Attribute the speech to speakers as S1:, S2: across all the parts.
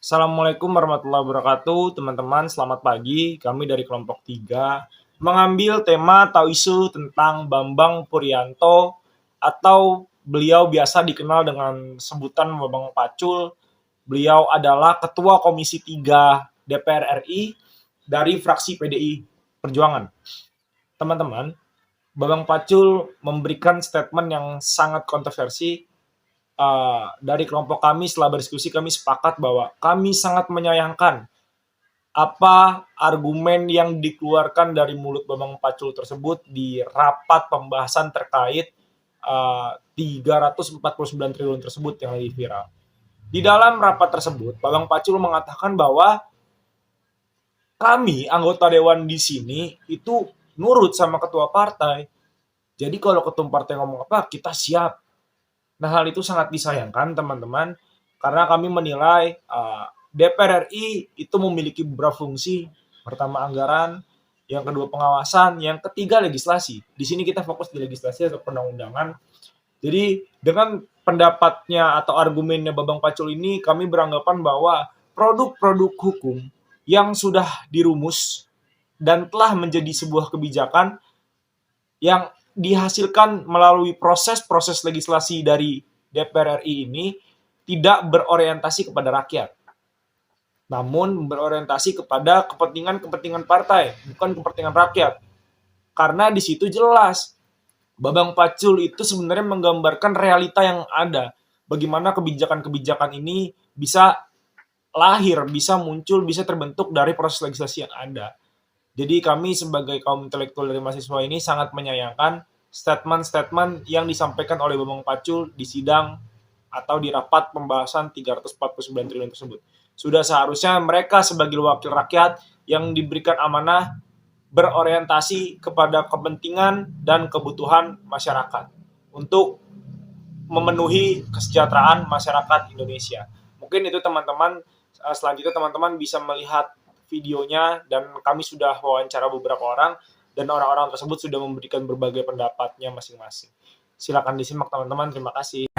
S1: Assalamualaikum warahmatullahi wabarakatuh, teman-teman. Selamat pagi. Kami dari kelompok 3 mengambil tema atau isu tentang Bambang Puryanto atau beliau biasa dikenal dengan sebutan Bambang Pacul. Beliau adalah Ketua Komisi 3 DPR RI dari fraksi PDI Perjuangan. Teman-teman, Bambang Pacul memberikan statement yang sangat kontroversi. Dari kelompok kami setelah berdiskusi kami sepakat bahwa kami sangat menyayangkan apa argumen yang dikeluarkan dari mulut Bambang Pacul tersebut di rapat pembahasan terkait 349 triliun tersebut yang lagi viral. Di dalam rapat tersebut, Bambang Pacul mengatakan bahwa kami anggota dewan di sini itu nurut sama ketua partai. Jadi kalau ketua partai ngomong apa, kita siap. Nah, hal itu sangat disayangkan, teman-teman, karena kami menilai DPR RI itu memiliki beberapa fungsi. Pertama, anggaran, yang kedua, pengawasan, yang ketiga, legislasi. Di sini kita fokus di legislasi atau perundang-undangan. Jadi, dengan pendapatnya atau argumennya Bambang Pacul ini, kami beranggapan bahwa produk-produk hukum yang sudah dirumus dan telah menjadi sebuah kebijakan yang dihasilkan melalui proses-proses legislasi dari DPR RI ini tidak berorientasi kepada rakyat, namun berorientasi kepada kepentingan-kepentingan partai, bukan kepentingan rakyat. Karena di situ jelas Bambang Pacul itu sebenarnya menggambarkan realita yang ada, bagaimana kebijakan-kebijakan ini bisa lahir, bisa muncul, bisa terbentuk dari proses legislasi yang ada. Jadi kami sebagai kaum intelektual dari mahasiswa ini sangat menyayangkan statement-statement yang disampaikan oleh Bambang Pacul di sidang atau di rapat pembahasan 349 triliun tersebut. Sudah seharusnya mereka sebagai wakil rakyat yang diberikan amanah berorientasi kepada kepentingan dan kebutuhan masyarakat untuk memenuhi kesejahteraan masyarakat Indonesia. Mungkin itu teman-teman, selanjutnya teman-teman bisa melihat videonya dan kami sudah wawancara beberapa orang dan orang-orang tersebut sudah memberikan berbagai pendapatnya masing-masing. Silakan disimak teman-teman, terima kasih.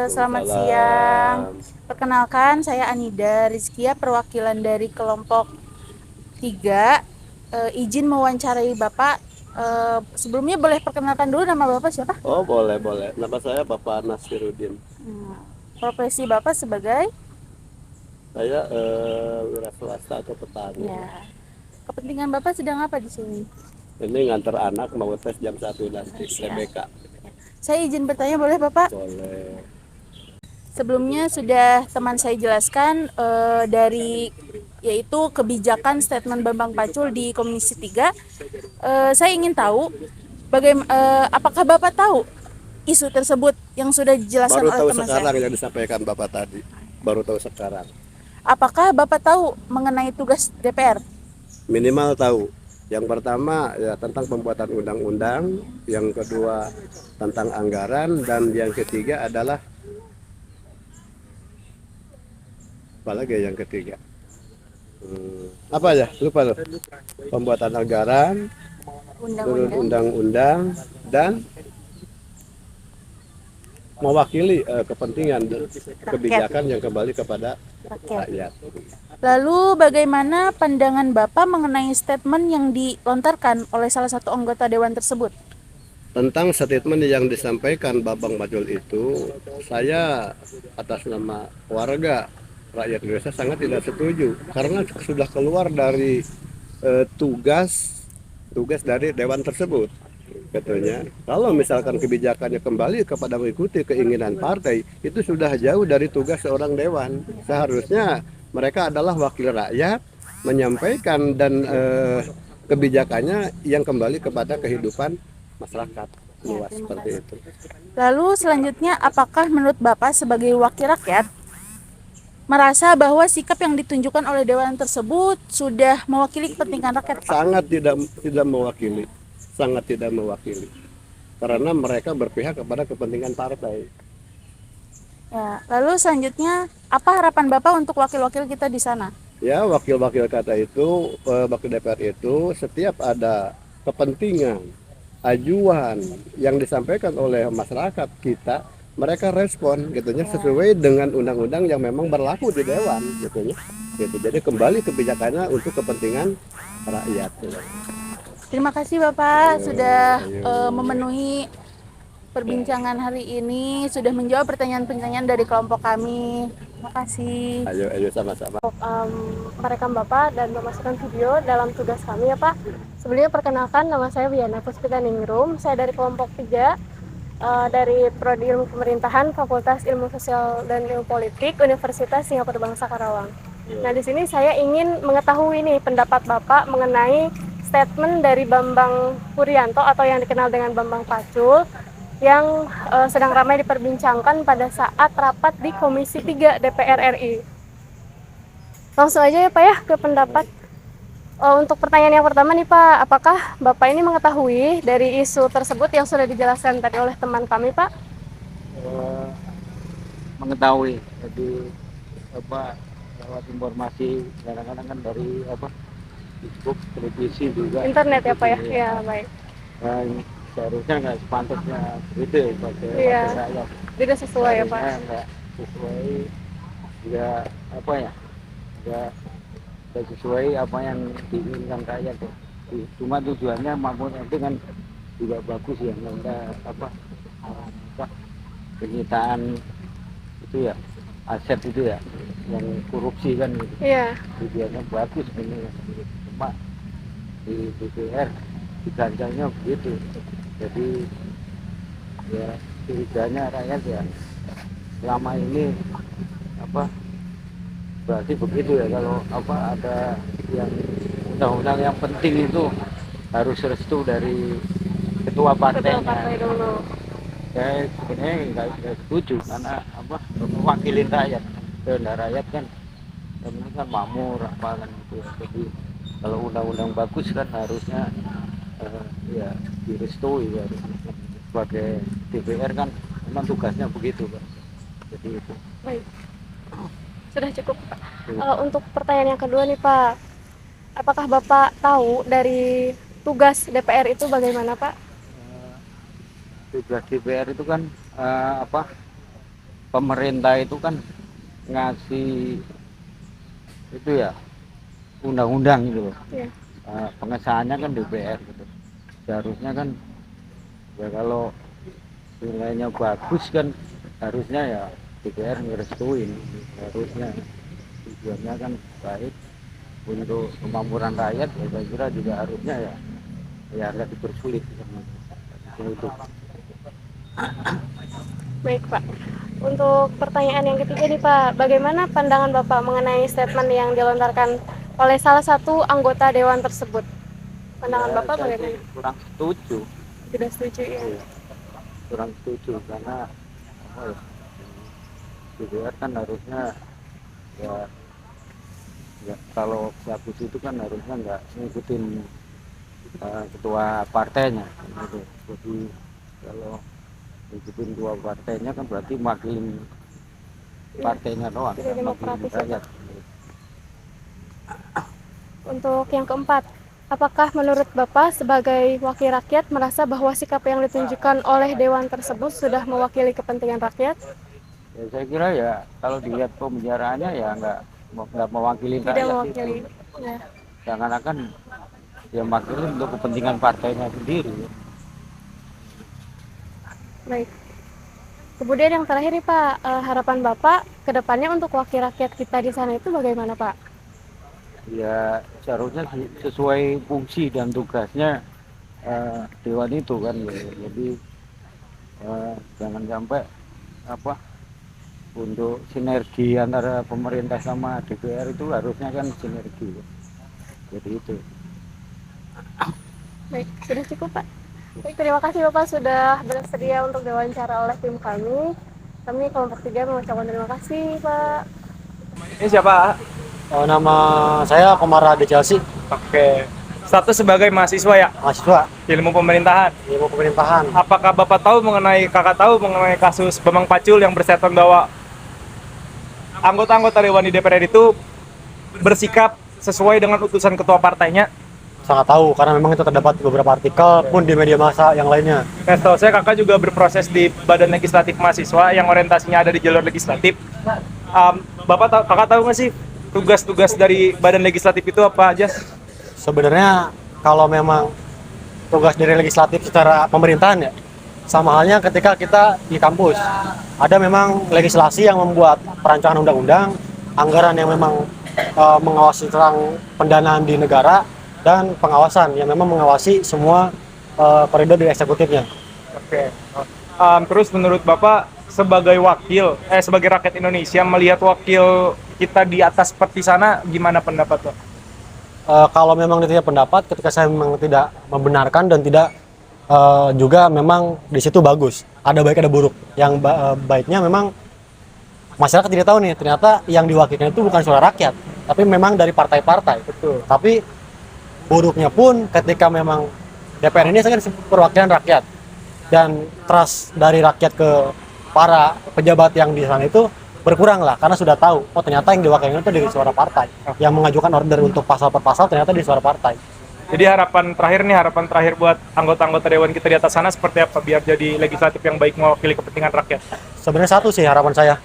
S2: Selamat siang. Perkenalkan, saya Anida Rizkia, perwakilan dari kelompok 3. Izin mewawancarai Bapak. Sebelumnya boleh perkenalkan dulu nama Bapak siapa?
S3: Oh, boleh. Nama saya Bapak Nasiruddin.
S2: Profesi Bapak sebagai?
S3: Saya wira swasta atau petani.
S2: Ya. Kepentingan Bapak sedang apa di sini?
S3: Ini ngantar anak mau tes jam 1 nanti TBK.
S2: Saya izin bertanya boleh Bapak?
S3: Boleh.
S2: Sebelumnya sudah teman saya jelaskan dari yaitu kebijakan statement Bambang Pacul di Komisi 3. Saya ingin tahu apakah Bapak tahu isu tersebut yang sudah dijelaskan
S3: Baru
S2: oleh
S3: tahu
S2: teman
S3: sekarang
S2: saya?
S3: yang disampaikan Bapak tadi. Baru tahu sekarang.
S2: Apakah Bapak tahu mengenai tugas DPR?
S3: Minimal tahu. Yang pertama ya tentang pembuatan undang-undang, yang kedua tentang anggaran, dan yang ketiga adalah apalagi yang ketiga. Apa ya? Lupa loh. Pembuatan anggaran, turun undang-undang, dan mewakili kepentingan kebijakan yang kembali kepada rakyat.
S2: Lalu bagaimana pandangan Bapak mengenai statement yang dilontarkan oleh salah satu anggota dewan tersebut?
S3: Tentang statement yang disampaikan Bambang Pacul itu, saya atas nama warga rakyat Indonesia sangat tidak setuju karena sudah keluar dari tugas dari dewan tersebut. Katanya, kalau misalkan kebijakannya kembali kepada mengikuti keinginan partai, itu sudah jauh dari tugas seorang dewan. Seharusnya mereka adalah wakil rakyat menyampaikan dan kebijakannya yang kembali kepada kehidupan masyarakat luas seperti itu.
S2: Lalu selanjutnya, apakah menurut Bapak sebagai wakil rakyat merasa bahwa sikap yang ditunjukkan oleh dewan tersebut sudah mewakili kepentingan rakyat, Pak?
S3: Sangat tidak mewakili. Sangat tidak mewakili. Karena mereka berpihak kepada kepentingan partai.
S2: Ya, lalu selanjutnya, apa harapan Bapak untuk wakil-wakil kita di sana?
S3: Ya, wakil-wakil kata itu, wakil DPR itu setiap ada kepentingan, ajuan yang disampaikan oleh masyarakat kita, mereka respon gitunya sesuai dengan undang-undang yang memang berlaku di dewan gitunya. Gitu. Jadi kembali kebijakannya untuk kepentingan rakyat. Gitu.
S2: Terima kasih Bapak sudah
S3: Ayo.
S2: memenuhi perbincangan hari ini, sudah menjawab pertanyaan-pertanyaan dari kelompok kami. Terima kasih.
S3: Ayo sama-sama.
S4: Merekam Bapak dan memasukkan video dalam tugas kami ya Pak. Sebelumnya perkenalkan, nama saya Wiana Puspita Ningrum. Saya dari kelompok 3 dari Prodi Ilmu Pemerintahan Fakultas Ilmu Sosial dan Ilmu Politik Universitas Singapura Bangsa Karawang. Nah, di sini saya ingin mengetahui nih pendapat Bapak mengenai statement dari Bambang Puryanto atau yang dikenal dengan Bambang Pacul yang sedang ramai diperbincangkan pada saat rapat di Komisi 3 DPR RI. Langsung aja ya Pak ya ke pendapat. Untuk pertanyaan yang pertama nih Pak, apakah Bapak ini mengetahui dari isu tersebut yang sudah dijelaskan tadi oleh teman kami Pak?
S5: Mengetahui, jadi apa lewat informasi kadang-kadang kan dari Facebook, televisi juga,
S4: Internet ya Pak ya?
S5: gitu,
S4: Ya baik.
S5: Dan seharusnya nggak sepantasnya begitu ya pakai
S4: Iya.
S5: rakyat.
S4: Tidak sesuai ya Pak?
S5: Seharusnya nggak sesuai, nggak apa ya, nggak sesuai apa yang diinginkan rakyat ya. Cuma tujuannya maupun itu kan juga bagus ya, nggak apa penyitaan itu ya, aset itu ya, yang korupsi kan gitu.
S4: Iya.
S5: Tujuannya bagus ini, cuma di DPR digancangnya begitu. Jadi ya curiganya rakyat ya selama ini berarti begitu ya, kalau ada yang undang-undang yang penting itu harus restu dari ketua
S4: Ketua
S5: partainya.
S4: partai dulu.
S5: Saya sebenarnya nggak setuju karena mewakili rakyat, kehendak rakyat kan yang penting kan makmur apa kan gitu. Jadi kalau undang-undang bagus kan harusnya ya direstui ya, sebagai DPR kan memang tugasnya begitu Pak. Jadi itu.
S4: Baik. Sudah cukup Pak. Untuk pertanyaan yang kedua nih Pak, apakah Bapak tahu dari tugas DPR itu bagaimana Pak?
S5: Tugas DPR itu kan pemerintah itu kan ngasih itu ya undang-undang gitu loh.
S4: Iya.
S5: Pengesahannya kan DPR gitu. Seharusnya kan ya kalau nilainya bagus kan harusnya ya DPR ngerestuin, harusnya tujuannya kan baik untuk kemakmuran rakyat ya, saya kira juga harusnya ya nggak dipersulit gitu.
S4: Baik Pak. Untuk pertanyaan yang ketiga nih Pak, bagaimana pandangan Bapak mengenai statement yang dilontarkan oleh salah satu anggota dewan tersebut? Pandangan
S5: Ya,
S4: Bapak
S5: saya
S4: bagaimana?
S5: sih kurang setuju.
S4: Tidak setuju ya?
S5: Iya, kurang setuju karena DPR kan harusnya ya, kalau bagus itu kan harusnya nggak ngikutin ketua partainya gitu. Jadi kalau ngikutin ketua partainya kan berarti makilin partainya doang,
S4: Tidak
S5: nggak makilin
S4: demokratis ya,
S5: rakyat.
S4: Untuk yang keempat, apakah menurut Bapak sebagai wakil rakyat merasa bahwa sikap yang ditunjukkan oleh dewan tersebut sudah mewakili kepentingan rakyat?
S5: Ya, saya kira ya kalau dilihat pembicaraannya ya nggak mewakili
S4: Tidak
S5: rakyat
S4: mewakili.
S5: itu.
S4: Ya.
S5: Seakan-akan ya makilin untuk kepentingan partainya sendiri.
S4: Baik. Kemudian yang terakhir nih Pak, harapan Bapak ke depannya untuk wakil rakyat kita di sana itu bagaimana Pak?
S5: Ya seharusnya sesuai fungsi dan tugasnya dewan itu kan ya. Jadi jangan sampai untuk sinergi antara pemerintah sama DPR itu harusnya kan sinergi. Jadi itu.
S4: Baik, sudah cukup Pak. Baik, terima kasih Bapak sudah bersedia untuk diwawancara oleh tim kami. Kami kelompok 3 mengucapkan terima kasih Pak.
S1: Ini siapa?
S6: Nama saya Komara De Chelsea,
S1: Oke. Status sebagai mahasiswa ya,
S6: mahasiswa
S1: ilmu pemerintahan.
S6: ilmu pemerintahan.
S1: Apakah Bapak kakak tahu mengenai kasus Bambang Pacul yang berstatement bahwa anggota-anggota dewan di DPR itu bersikap sesuai dengan utusan ketua partainya?
S6: sangat tahu karena memang itu terdapat beberapa artikel pun di media massa yang lainnya.
S1: Setahu saya kakak juga berproses di Badan Legislatif Mahasiswa yang orientasinya ada di jalur legislatif. Kakak tahu nggak sih tugas-tugas dari Badan Legislatif itu apa aja?
S6: Sebenarnya kalau memang tugas dari legislatif secara pemerintahan ya, sama halnya ketika kita di kampus. Ada memang legislasi yang membuat perancangan undang-undang, anggaran yang memang mengawasi tentang pendanaan di negara, dan pengawasan yang memang mengawasi semua koridor di eksekutifnya.
S1: Oke. Terus menurut Bapak sebagai sebagai rakyat Indonesia melihat wakil kita di atas seperti sana, gimana pendapat Pak?
S6: Kalau memang tidak pendapat, ketika saya memang tidak membenarkan dan tidak juga memang di situ bagus. Ada baik ada buruk. Yang baiknya memang masyarakat tidak tahu nih, ternyata yang diwakilkan itu bukan suara rakyat, tapi memang dari partai-partai.
S1: Betul.
S6: Tapi buruknya pun ketika memang DPR ini kan perwakilan rakyat dan trust dari rakyat ke para pejabat yang di sana itu berkurang lah, karena sudah tahu oh ternyata yang diwakilkan itu dari suara partai, yang mengajukan order untuk pasal per pasal ternyata di suara partai.
S1: Jadi harapan terakhir buat anggota-anggota dewan kita di atas sana seperti apa biar jadi legislatif yang baik mewakili kepentingan rakyat?
S6: Sebenarnya satu sih harapan saya,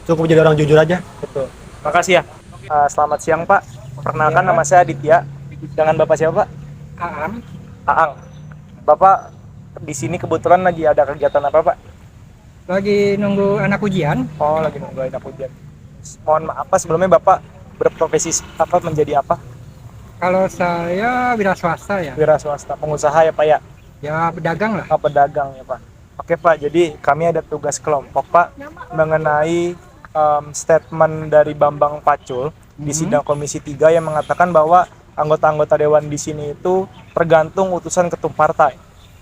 S6: cukup jadi orang jujur aja.
S1: Betul. Makasih ya. Selamat siang Pak. Perkenalkan nama saya Aditya. Dengan Bapak siapa Pak? Aang. Bapak di sini kebetulan lagi ada kegiatan apa Pak?
S7: Lagi nunggu anak ujian.
S1: Oh, lagi nunggu anak ujian. Mohon maaf Pak, sebelumnya Bapak berprofesi apa, menjadi apa?
S7: Kalau saya wira swasta ya.
S1: Wira swasta, pengusaha ya Pak ya?
S7: Ya pedagang lah.
S1: Pedagang ya Pak. Oke Pak, jadi kami ada tugas kelompok Pak mengenai statement dari Bambang Pacul di sidang Komisi 3 yang mengatakan bahwa anggota-anggota dewan di sini itu tergantung utusan ketum partai.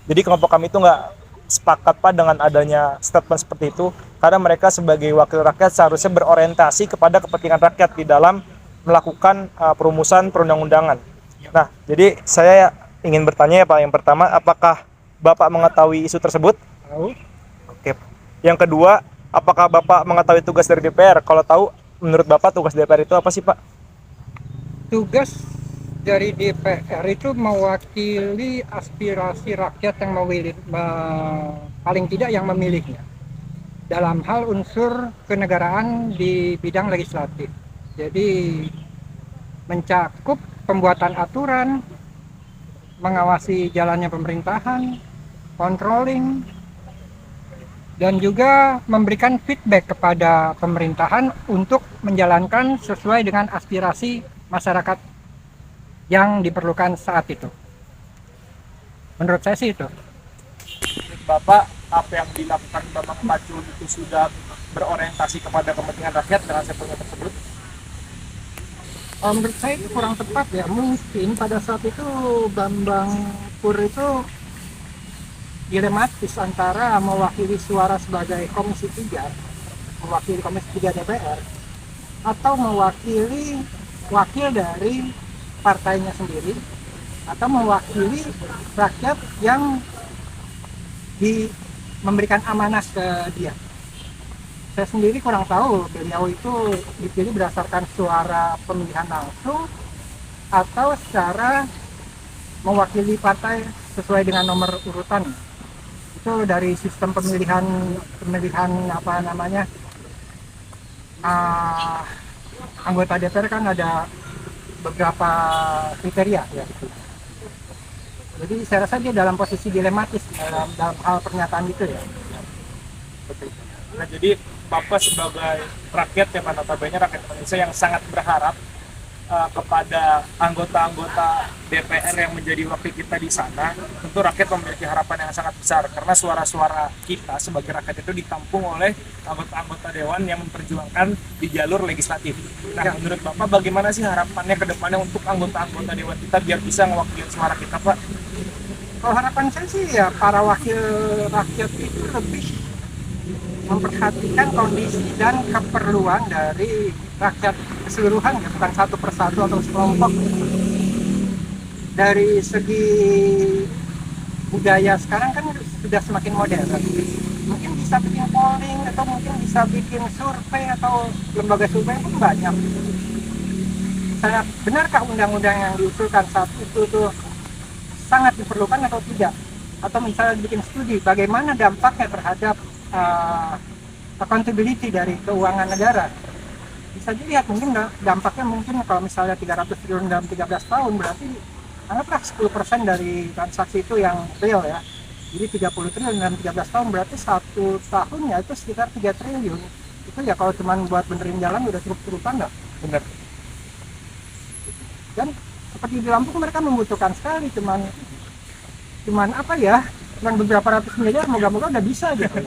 S1: Jadi kelompok kami itu nggak sepakat Pak dengan adanya statement seperti itu, karena mereka sebagai wakil rakyat seharusnya berorientasi kepada kepentingan rakyat di dalam melakukan perumusan perundang-undangan. Nah, jadi saya ingin bertanya ya Pak, yang pertama, apakah Bapak mengetahui isu tersebut?
S7: Tahu.
S1: Oke. Yang kedua, apakah Bapak mengetahui tugas dari DPR? Kalau tahu, menurut Bapak tugas DPR itu apa sih Pak?
S7: Tugas dari DPR itu mewakili aspirasi rakyat yang paling tidak yang memilihnya dalam hal unsur kenegaraan di bidang legislatif. Jadi mencakup pembuatan aturan, mengawasi jalannya pemerintahan, controlling, dan juga memberikan feedback kepada pemerintahan untuk menjalankan sesuai dengan aspirasi masyarakat yang diperlukan saat itu. Menurut saya sih itu.
S1: Bapak, apa yang dilakukan Bambang Pacul itu sudah berorientasi kepada kepentingan rakyat dengan statement tersebut?
S7: Menurut saya itu kurang tepat ya. Mungkin pada saat itu Bambang Pur itu dilematis antara mewakili suara sebagai Komisi 3, mewakili Komisi 3 DPR, atau mewakili wakil dari partainya sendiri, atau mewakili rakyat yang memberikan amanah ke dia. Saya sendiri kurang tahu beliau itu dipilih berdasarkan suara pemilihan langsung atau secara mewakili partai sesuai dengan nomor urutan. Itu dari sistem pemilihan apa namanya anggota DPR kan ada beberapa kriteria ya. Jadi saya rasa dia dalam posisi dilematis dalam hal pernyataan itu ya.
S1: Nah, jadi Bapak sebagai rakyat yang notabene rakyat Indonesia yang sangat berharap kepada anggota-anggota DPR yang menjadi wakil kita di sana, tentu rakyat memiliki harapan yang sangat besar karena suara-suara kita sebagai rakyat itu ditampung oleh anggota-anggota dewan yang memperjuangkan di jalur legislatif. Nah, menurut Bapak bagaimana sih harapannya ke depannya untuk anggota-anggota dewan kita biar bisa mewakili suara kita, Pak?
S7: Kalau harapan saya sih ya para wakil rakyat itu lebih memperhatikan kondisi dan keperluan dari rakyat keseluruhan, ya, bukan satu persatu atau sekelompok. Dari segi budaya sekarang kan sudah semakin modern. Mungkin bisa bikin polling atau mungkin bisa bikin survei atau lembaga survei pun banyak. Benarkah undang-undang yang diusulkan saat itu tuh sangat diperlukan atau tidak, atau misalnya bikin studi bagaimana dampaknya terhadap accountability dari keuangan negara. Bisa dilihat mungkin dampaknya mungkin kalau misalnya 300 triliun dalam 13 tahun, berarti anggaplah 10% dari transaksi itu yang real ya. Jadi 30 triliun dalam 13 tahun berarti satu tahunnya itu sekitar 3 triliun. Itu ya kalau cuma buat benerin jalan udah cukup-cukupan nggak?
S1: Benar.
S7: Dan seperti di Lampung mereka membutuhkan sekali, cuman apa ya, cuman beberapa ratus miliar, moga-moga udah bisa gitu.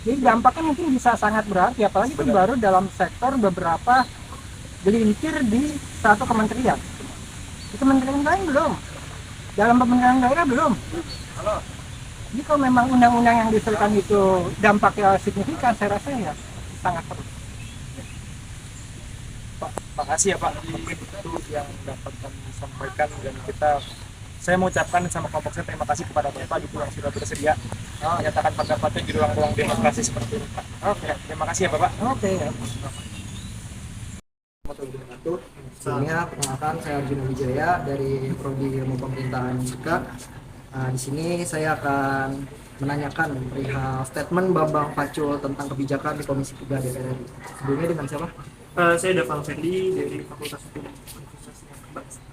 S7: Jadi dampaknya mungkin bisa sangat berarti, apalagi itu baru dalam sektor beberapa gelintir di satu kementerian. Di kementerian lain belum, dalam pemerintahan daerah belum. Jadi kalau memang undang-undang yang diusulkan itu dampaknya signifikan, saya rasa ya sangat perlu.
S1: Pak, makasih ya Pak, itu yang dapat kami sampaikan, dan saya mau ucapkan sama kelompok saya terima kasih kepada Bapak gitu yang sudah bersedia menyatakan pendapatnya di ruang-ruang demokrasi seperti ini Pak. Oke, terima kasih ya Bapak.
S7: Oke ya.
S8: Sebelumnya perkenalkan, saya Arjuna Wijaya dari Prodi Ilmu Pemerintahan FIKA. Di sini saya akan menanyakan perihal statement Bambang Pacul tentang kebijakan di Komisi 3 DPR RI. Sebelumnya dengan siapa?
S9: Saya Daval Fendi dari Fakultas Hukum Universitas Kebangsaan.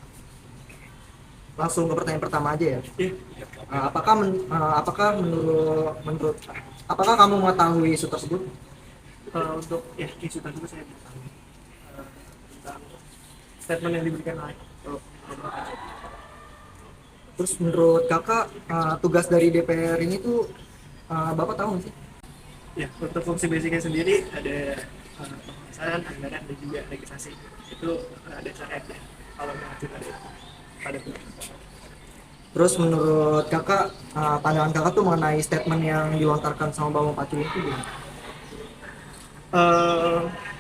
S8: Langsung ke pertanyaan pertama aja ya.
S9: Iya.
S8: Apakah menurut apakah kamu mengetahui isu tersebut?
S9: Untuk isu tersebut saya tahu tentang statement yang diberikan oleh Bambang Pacul.
S8: Terus menurut kakak tugas dari DPR ini tuh bapak tahu nggak sih?
S9: Ya, untuk fungsi basicnya sendiri ada pembahasan, anggaran, dan juga legislasi. Itu dasarnya ya, kalau mengacu pada
S8: Terus menurut kakak, pandangan kakak tuh mengenai statement yang dilontarkan sama Bambang Pacul itu gimana?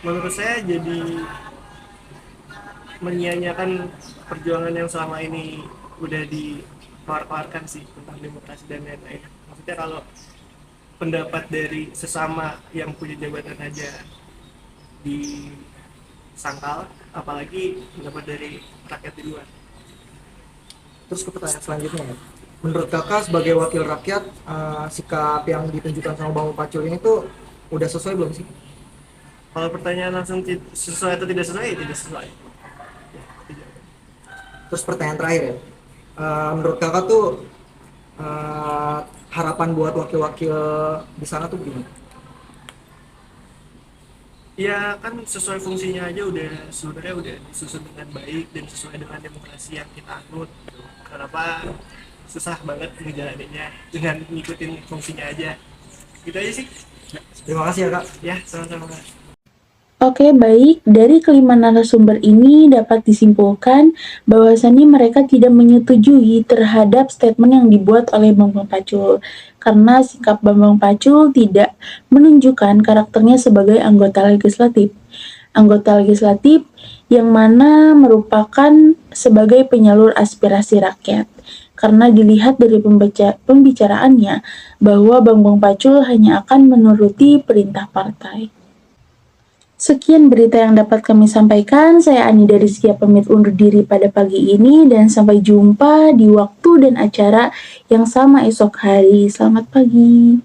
S9: menurut saya jadi menyia-nyiakan perjuangan yang selama ini udah dikeluarkan sih tentang demokrasi dan lain-lain. Maksudnya kalau pendapat dari sesama yang punya jabatan aja disangkal, apalagi pendapat dari rakyat di luar.
S8: Terus ke pertanyaan selanjutnya ya. Menurut kakak sebagai wakil rakyat, sikap yang ditunjukkan sama Bambang Pacul ini tuh udah sesuai belum sih?
S9: Kalau pertanyaan langsung sesuai atau tidak sesuai, ya tidak sesuai. Ya, tidak.
S8: Terus pertanyaan terakhir ya. Menurut kakak tuh harapan buat wakil-wakil di sana tuh gimana?
S9: Ya kan sesuai fungsinya aja sebenarnya udah disusun dengan baik dan sesuai dengan demokrasi yang kita anut. Kenapa susah banget ngejalaninnya dengan ngikutin fungsinya aja? Gitu aja sih.
S8: Terima kasih ya kak.
S9: Ya, sama-sama.
S2: Oke, baik. Dari kelima narasumber ini dapat disimpulkan bahwasannya mereka tidak menyetujui terhadap statement yang dibuat oleh Bambang Pacul, karena sikap Bambang Pacul tidak menunjukkan karakternya sebagai anggota legislatif. Anggota legislatif yang mana merupakan sebagai penyalur aspirasi rakyat. Karena dilihat dari pembicaraannya bahwa Bambang Pacul hanya akan menuruti perintah partai. Sekian berita yang dapat kami sampaikan. Saya Anida Rizkia pamit undur diri pada pagi ini dan sampai jumpa di waktu dan acara yang sama esok hari. Selamat pagi.